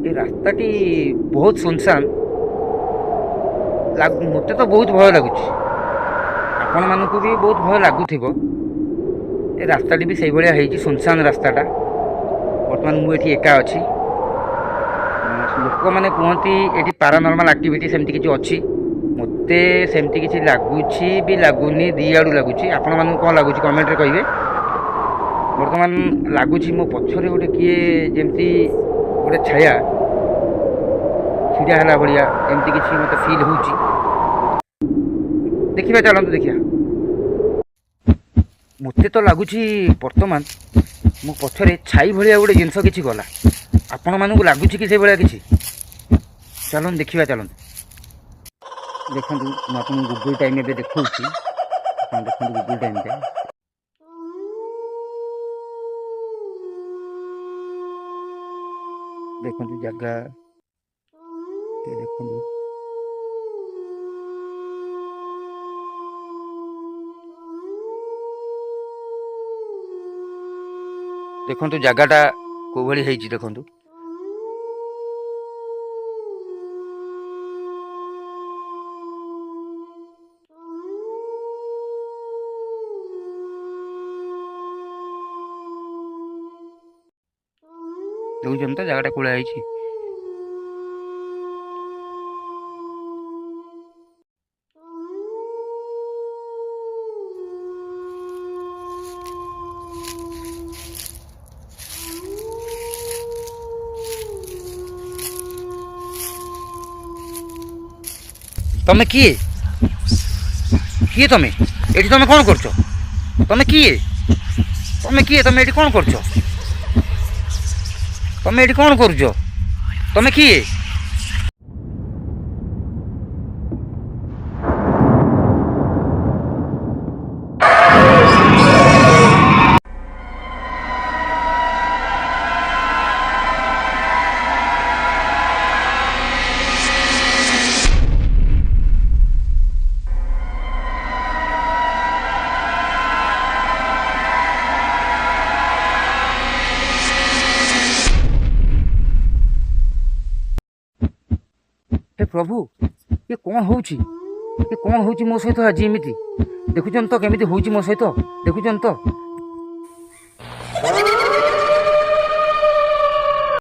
ଏ ରାସ୍ତାଟି ବହୁତ ସୁନସାନ ମୋତେ ତ ବହୁତ ଭୟ ଲାଗୁଛି, ଆପଣମାନଙ୍କୁ ବି ବହୁତ ଭୟ ଲାଗୁଥିବ। ଏ ରାସ୍ତାଟି ବି ସେଇଭଳିଆ ହେଇଛି, ସୁନସାନ ରାସ୍ତାଟା। ବର୍ତ୍ତମାନ ମୁଁ ଏଠି ଏକା ଅଛି। ଲୋକମାନେ କୁହନ୍ତି ଏଠି ପାରାନର୍ମାଲ ଆକ୍ଟିଭିଟି ସେମିତି କିଛି ଅଛି। ମୋତେ ସେମିତି କିଛି ଲାଗୁଛି ବି ଲାଗୁନି, ଦୁଇ ଆଡ଼ୁ ଲାଗୁଛି। ଆପଣମାନଙ୍କୁ କ'ଣ ଲାଗୁଛି କମେଣ୍ଟରେ କହିବେ। ବର୍ତ୍ତମାନ ଲାଗୁଛି ମୋ ପଛରେ ଗୋଟେ କିଏ ଯେମିତି ଗୋଟେ ଛାୟା ଛିଡ଼ା ହେଲା ଭଳିଆ ଏମିତି କିଛି ମୋତେ ଫିଲ୍ ହେଉଛି। ଦେଖିବା, ଚାଲନ୍ତୁ ଦେଖିବା। ମୋତେ ତ ଲାଗୁଛି ବର୍ତ୍ତମାନ ମୋ ପଛରେ ଛାଇ ଭଳିଆ ଗୋଟେ ଜିନିଷ କିଛି ଗଲା। ଆପଣମାନଙ୍କୁ ଲାଗୁଛି କି ସେଇଭଳିଆ କିଛି? ଚାଲନ୍ତୁ ଦେଖିବା, ଚାଲନ୍ତୁ। ଦେଖନ୍ତୁ, ମୁଁ ଆପଣଙ୍କୁ ଗୁଗୁଲ୍ ଟାଇମ୍ ଏବେ ଦେଖାଉଛି। ଆପଣ ଦେଖନ୍ତୁ ଗୁଗୁଲ୍ ଟାଇମ୍ଟା। ଦେଖନ୍ତୁ ଜାଗା ଦେଖନ୍ତୁ। ଦେଖନ୍ତୁ ଜାଗାଟା କୋଉ ଭଳି ହେଇଛି ଦେଖନ୍ତୁ। ଦେଖୁଛନ୍ତି ତ ଜାଗାଟା କୋଉଭଳିଆ ହେଇଛି। ତମେ କିଏ? କିଏ ତମେ? ଏଠି ତମେ କ'ଣ କରୁଛ? ତମେ କିଏ? ତମେ କିଏ? ତମେ ଏଠି କ'ଣ କରୁଛ? ତମେ ଏଠି କ'ଣ କରୁଛ? ତମେ କିଏ? हे प्रभु, ये कौन होची? ये कौन होची मो सहित आज एमिति? देखुचन तो केमिति होची मो सहित? देखुचन तो।